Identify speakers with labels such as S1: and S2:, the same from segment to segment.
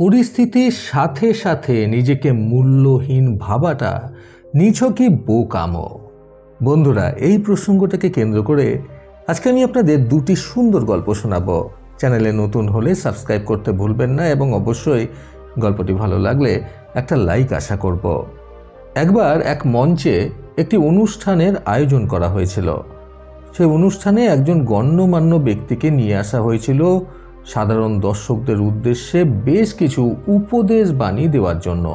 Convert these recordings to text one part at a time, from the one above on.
S1: পরিস্থিতির সাথে সাথে নিজেকে মূল্যহীন ভাবাটা নিছকই বোকামো। বন্ধুরা, এই প্রসঙ্গটাকে কেন্দ্র করে আজকে আমি আপনাদের দুটি সুন্দর গল্প শোনাবো। চ্যানেলে নতুন হলে সাবস্ক্রাইব করতে ভুলবেন না এবং অবশ্যই গল্পটি ভালো লাগলে একটা লাইক আশা করব। একবার এক মঞ্চে একটি অনুষ্ঠানের আয়োজন করা হয়েছিল। সেই অনুষ্ঠানে একজন গণ্যমান্য ব্যক্তিকে নিয়ে আসা হয়েছিল সাধারণ দর্শকদের উদ্দেশ্যে বেশ কিছু উপদেশ বাণী দেওয়ার জন্য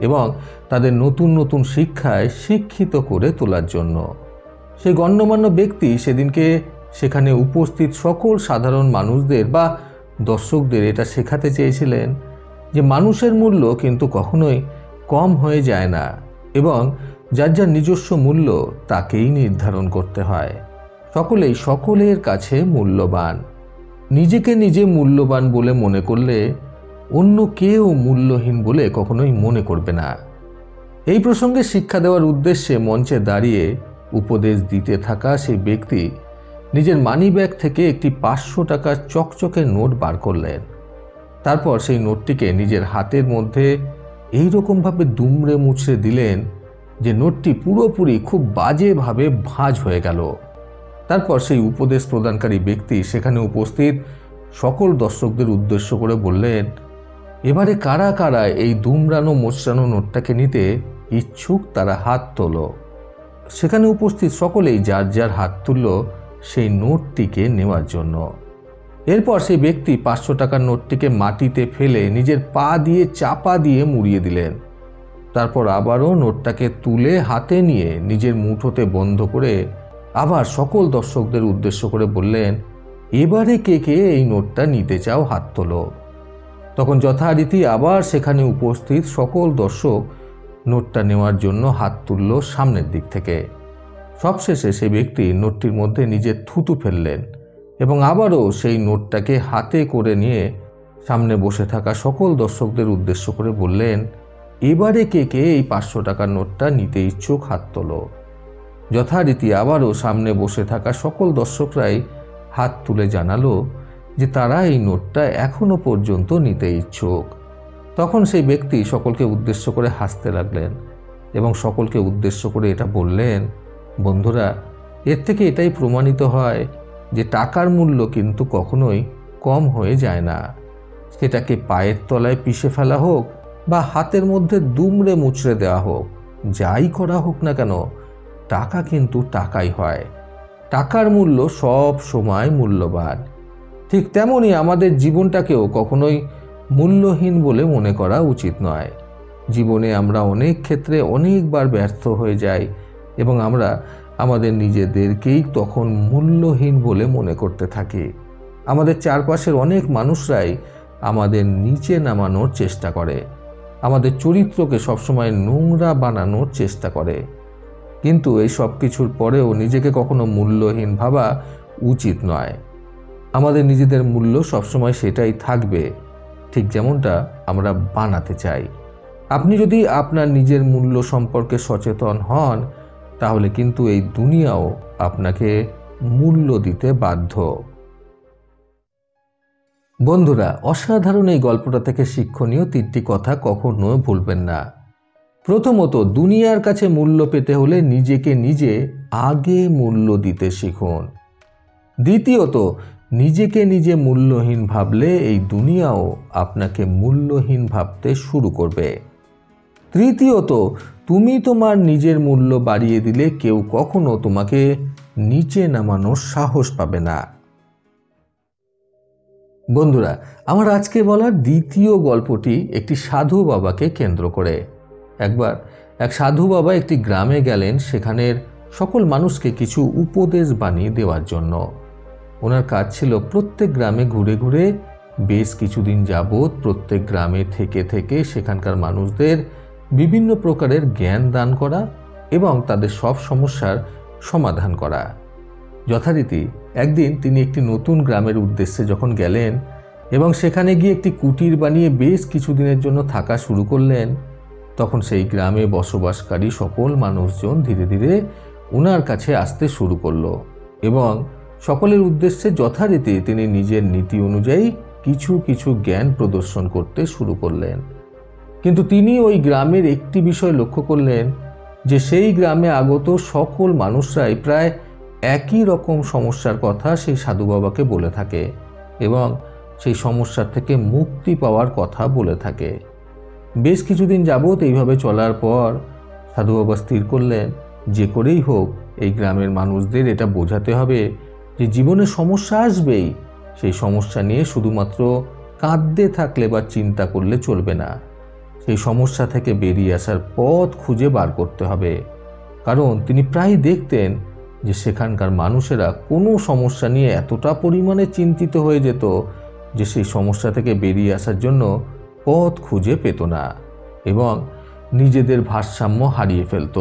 S1: এবং তাদের নতুন নতুন শিক্ষায় শিক্ষিত করে তোলার জন্য। সেই গণ্যমান্য ব্যক্তি সেদিনকে সেখানে উপস্থিত সকল সাধারণ মানুষদের বা দর্শকদের এটা শেখাতে চেয়েছিলেন যে মানুষের মূল্য কিন্তু কখনোই কম হয়ে যায় না এবং যার যার নিজস্ব মূল্য তাকেই নির্ধারণ করতে হয়। সকলেই সকলের কাছে মূল্যবান। নিজেকে নিজে মূল্যবান বলে মনে করলে অন্য কেউ মূল্যহীন বলে কখনোই মনে করবে না। এই প্রসঙ্গে শিক্ষা দেওয়ার উদ্দেশ্যে মঞ্চে দাঁড়িয়ে উপদেশ দিতে থাকা সেই ব্যক্তি নিজের মানি ব্যাগ থেকে একটি 500 টাকার চকচকে নোট বার করলেন। তারপর সেই নোটটিকে নিজের হাতের মধ্যে এইরকমভাবে দুমড়ে মুচড়ে দিলেন যে নোটটি পুরোপুরি খুব বাজেভাবে ভাঁজ হয়ে গেল। তারপর সেই উপদেশ প্রদানকারী ব্যক্তি সেখানে উপস্থিত সকল দর্শকদের উদ্দেশ্য করে বললেন, এবারে কারা কারা এই দুমড়ানো মোচড়ানো নোটটাকে নিতে ইচ্ছুক তারা হাত তোলো। সেখানে উপস্থিত সকলেই যার যার হাত তুলল সেই নোটটিকে নেওয়ার জন্য। এরপর সেই ব্যক্তি 500 টাকার নোটটিকে মাটিতে ফেলে নিজের পা দিয়ে চাপা দিয়ে মুড়িয়ে দিলেন। তারপর আবারও নোটটাকে তুলে হাতে নিয়ে নিজের মুঠোতে বন্ধ করে আবার সকল দর্শকদের উদ্দেশ্য করে বললেন, এবারে কে কে এই নোটটা নিতে চাও হাত তোলো। তখন যথারীতি আবার সেখানে উপস্থিত সকল দর্শক নোটটা নেওয়ার জন্য হাত তুলল সামনের দিক থেকে। সবশেষে সেই ব্যক্তি নোটটির মধ্যে নিজের থুতু ফেললেন এবং আবারও সেই নোটটাকে হাতে করে নিয়ে সামনে বসে থাকা সকল দর্শকদের উদ্দেশ্য করে বললেন, এবারে কে কে এই 500 টাকার নোটটা নিতে ইচ্ছুক হাত তোলো। যথারীতি আবারও সামনে বসে থাকা সকল দর্শকরাই হাত তুলে জানালো যে তারা এই নোটটা এখনো পর্যন্ত নিতে ইচ্ছুক। তখন সেই ব্যক্তি সকলকে উদ্দেশ্য করে হাসতে লাগলেন এবং সকলকে উদ্দেশ্য করে এটা বললেন, বন্ধুরা, এর থেকে এটাই প্রমাণিত হয় যে টাকার মূল্য কিন্তু কখনোই কম হয়ে যায় না। সেটাকে পায়ের তলায় পিষে ফেলা হোক বা হাতের মধ্যে দুমড়ে মুচড়ে দেওয়া হোক, যাই করা হোক না কেন, টাকা কিন্তু টাকাই হয়। টাকার মূল্য সব সময় মূল্যবান। ঠিক তেমনই আমাদের জীবনটাকেও কখনোই মূল্যহীন বলে মনে করা উচিত নয়। জীবনে আমরা অনেক ক্ষেত্রে অনেকবার ব্যর্থ হয়ে যাই এবং আমরা আমাদের নিজেদেরকেই তখন মূল্যহীন বলে মনে করতে থাকি। আমাদের চারপাশের অনেক মানুষরাই আমাদের নিচে নামানোর চেষ্টা করে, আমাদের চরিত্রকে সবসময় নোংরা বানানোর চেষ্টা করে। কিন্তু এই সব কিছুর পরেও নিজেকে কখনো মূল্যহীন ভাবা উচিত নয়। আমাদের নিজেদের মূল্য সবসময় সেটাই থাকবে, ঠিক যেমনটা আমরা বানাতে চাই। আপনি যদি আপনার নিজের মূল্য সম্পর্কে সচেতন হন, তাহলে কিন্তু এই দুনিয়াও আপনাকে মূল্য দিতে বাধ্য। বন্ধুরা, অসাধারণ এই গল্পটা থেকে শিক্ষণীয় 3টি কথা কখনো ভুলবেন না। প্রথমত, দুনিয়ার কাছে মূল্য পেতে হলে নিজেকে নিজে আগে মূল্য দিতে শিখুন। দ্বিতীয়ত, নিজেকে নিজে মূল্যহীন ভাবলে এই দুনিয়াও আপনাকে মূল্যহীন ভাবতে শুরু করবে। তৃতীয়ত, তুমি তোমার নিজের মূল্য বাড়িয়ে দিলে কেউ কখনো তোমাকে নিচে নামানোর সাহস পাবে না। বন্ধুরা, আমার আজকে বলার দ্বিতীয় গল্পটি একটি সাধু বাবাকে কেন্দ্র করে। একবার এক সাধু বাবা একটি গ্রামে গেলেন সেখানের সকল মানুষকে কিছু উপদেশ বাণী দেওয়ার জন্য। ওনার কাজ ছিল প্রত্যেক গ্রামে ঘুরে ঘুরে বেশ কিছুদিন যাবৎ প্রত্যেক গ্রামে থেকে থেকে সেখানকার মানুষদের বিভিন্ন প্রকারের জ্ঞান দান করা এবং তাদের সব সমস্যার সমাধান করা। যথারীতি একদিন তিনি একটি নতুন গ্রামের উদ্দেশ্যে যখন গেলেন এবং সেখানে গিয়ে একটি কুটির বানিয়ে বেশ কিছুদিনের জন্য থাকা শুরু করলেন, তখন সেই গ্রামে বসবাসকারী সকল মানুষজন ধীরে ধীরে ওনার কাছে আসতে শুরু করলো এবং সকলের উদ্দেশ্যে যথারীতি তিনি নিজের নীতি অনুযায়ী কিছু কিছু জ্ঞান প্রদর্শন করতে শুরু করলেন। কিন্তু তিনি ওই গ্রামের একটি বিষয় লক্ষ্য করলেন যে সেই গ্রামে আগত সকল মানুষরাই প্রায় একই রকম সমস্যার কথা সেই সাধু বাবাকে বলে থাকে এবং সেই সমস্যার থেকে মুক্তি পাওয়ার কথা বলে থাকে। বেশ কিছুদিন যাবৎ এইভাবে চলার পর সাধু বাবা স্থির করলেন যে করেই হোক এই গ্রামের মানুষদের এটা বোঝাতে হবে যে জীবনে সমস্যা আসবেই, সেই সমস্যা নিয়ে শুধুমাত্র কাঁদতে থাকলে বা চিন্তা করলে চলবে না, সেই সমস্যা থেকে বেরিয়ে আসার পথ খুঁজে বার করতে হবে। কারণ তিনি প্রায় দেখতেন যে সেখানকার মানুষেরা কোনো সমস্যা নিয়ে এতটা পরিমাণে চিন্তিত হয়ে যেত যে সেই সমস্যা থেকে বেরিয়ে আসার জন্য পথ খুঁজে পেত না এবং নিজেদের ভারসাম্য হারিয়ে ফেলত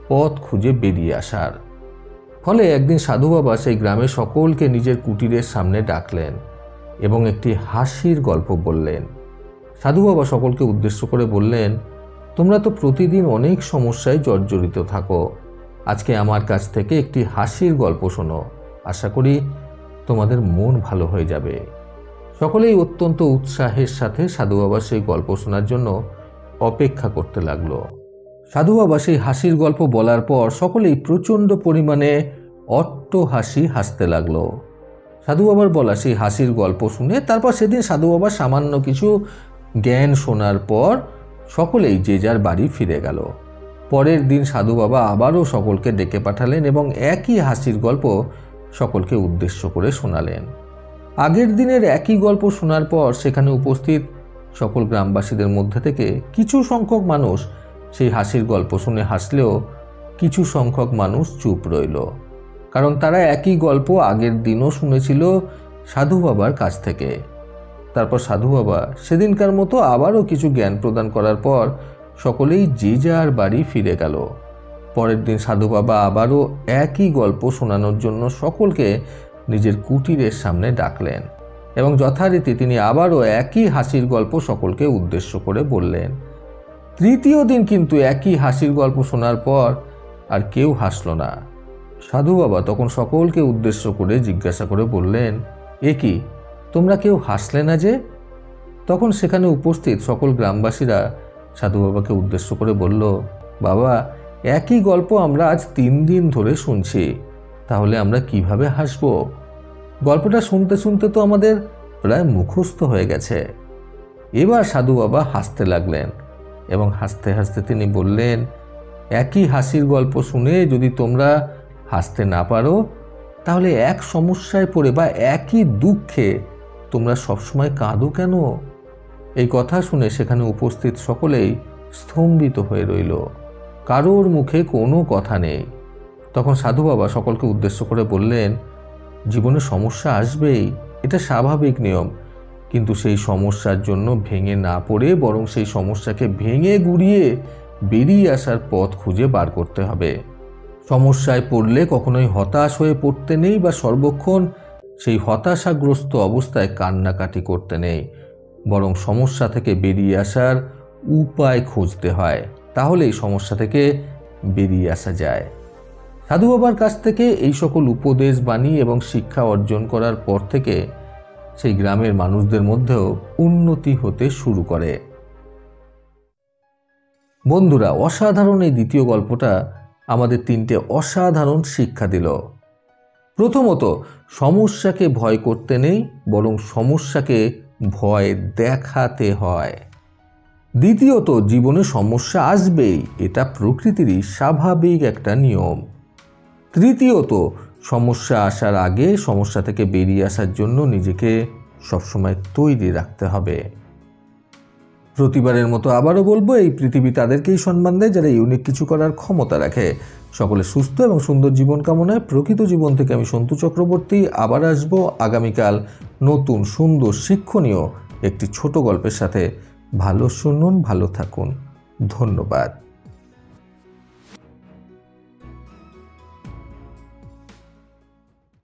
S1: পথ খুঁজে বেরিয়ে আসার। ফলে একদিন সাধু বাবা সেই গ্রামে সকলকে নিজের কুটিরের সামনে ডাকলেন এবং একটি হাসির গল্প বললেন। সাধু বাবা সকলকে উদ্দেশ্য করে বললেন, তোমরা তো প্রতিদিন অনেক সমস্যায় জর্জরিত থাকো, আজকে আমার কাছ থেকে একটি হাসির গল্প শোনো, আশা করি তোমাদের মন ভালো হয়ে যাবে। সকলেই অত্যন্ত উৎসাহের সাথে সাধু বাবার সেই গল্প শোনার জন্য অপেক্ষা করতে লাগলো। সাধু বাবা সেই হাসির গল্প বলার পর সকলেই প্রচণ্ড পরিমাণে অট্টহাসি হাসতে লাগলো। সাধু বাবার বলা সেই হাসির গল্প শুনে তারপর সেদিন সাধু বাবা সামান্য কিছু জ্ঞান শোনার পর সকলেই যে যার বাড়ি ফিরে গেল। পরের দিন সাধু বাবা আবারও সকলকে ডেকে পাঠালেন এবং একই হাসির গল্প সকলকে উদ্দেশ্য করে শোনালেন। আগের দিনের একই গল্প শোনার পর সেখানে উপস্থিত সকল গ্রামবাসীদের মধ্যে থেকে কিছু সংখ্যক মানুষ সেই হাসির গল্প শুনে হাসলেও কিছু সংখ্যক মানুষ চুপ রইল, কারণ তারা একই গল্প আগের দিনও শুনেছিল সাধু বাবার কাছ থেকে। তারপর সাধু বাবা সেদিনকার মতো আবারও কিছু জ্ঞান প্রদান করার পর সকলেই যে যার বাড়ি ফিরে গেল। পরের দিন সাধু বাবা আবারও একই গল্প শোনানোর জন্য সকলকে নিজের কুটিরের সামনে ডাকলেন এবং যথারীতি তিনি আবারও একই হাসির গল্প সকলকে উদ্দেশ্য করে বললেন। তৃতীয় দিন কিন্তু একই হাসির গল্প শোনার পর আর কেউ হাসল না। সাধু বাবা তখন সকলকে উদ্দেশ্য করে জিজ্ঞাসা করে বললেন, এ কি, তোমরা কেউ হাসলে না যে? তখন সেখানে উপস্থিত সকল গ্রামবাসীরা সাধু বাবাকে উদ্দেশ্য করে বলল, বাবা, একই গল্প আমরা আজ 3 দিন ধরে শুনছি, তাহলে আমরা কিভাবে হাসব? গল্পটা শুনতে শুনতে তো আমাদের প্রায় মুখস্থ হয়ে গেছে। এবার সাধু বাবা হাসতে লাগলেন এবং হাসতে হাসতে তিনি বললেন, একই হাসির গল্প শুনে যদি তোমরা হাসতে না পারো তাহলে এক সমস্যায় পড়ে বা একই দুঃখে তোমরা সবসময় কাঁদো কেন? এই কথা শুনে সেখানে উপস্থিত সকলেই স্তম্ভিত হয়ে রইল, কারোর মুখে কোনো কথা নেই। তখন সাধু বাবা সকলকে উদ্দেশ্য করে বললেন, জীবনে সমস্যা আসবেই, এটা স্বাভাবিক নিয়ম, কিন্তু সেই সমস্যার জন্য ভেঙে না পড়ে বরং সেই সমস্যাকে ভেঙে গুড়িয়ে বেরিয়ে আসার পথ খুঁজে বার করতে হবে। সমস্যায় পড়লে কখনোই হতাশ হয়ে পড়তে নেই বা সর্বক্ষণ সেই হতাশাগ্রস্ত অবস্থায় কান্নাকাটি করতে নেই, বরং সমস্যা থেকে বেরিয়ে আসার উপায় খুঁজতে হয়, তাহলেই সমস্যা থেকে বেরিয়ে আসা যায়। সাধু বাবার কাছ থেকে এই সকল উপদেশ বাণী এবং শিক্ষা অর্জন করার পর থেকে সেই গ্রামের মানুষদের মধ্যেও উন্নতি হতে শুরু করে। বন্ধুরা, অসাধারণ এই দ্বিতীয় গল্পটা আমাদের 3টে অসাধারণ শিক্ষা দিল। প্রথমত, সমস্যাকে ভয় করতে নেই, বরং সমস্যাকে ভয় দেখাতে হয়। দ্বিতীয়ত, জীবনে সমস্যা আসবেই, এটা প্রকৃতিরই স্বাভাবিক একটা নিয়ম। তৃতীয়ত, সমস্যা আসার আগে সমস্যা থেকে বেরিয়ে আসার জন্য নিজেকে সবসময় তৈরি রাখতে হবে। প্রতিবারের মতো আবারও বলবো, এই পৃথিবী তাদেরকেই সম্মান দেয় যারা ইউনিক কিছু করার ক্ষমতা রাখে। সকলে সুস্থ এবং সুন্দর জীবন কামনায় প্রকৃত জীবন থেকে আমি সন্তু চক্রবর্তী আবার আসবো আগামীকাল নতুন সুন্দর শিক্ষণীয় একটি ছোট গল্পের সাথে। ভালো শুনুন, ভালো থাকুন, ধন্যবাদ।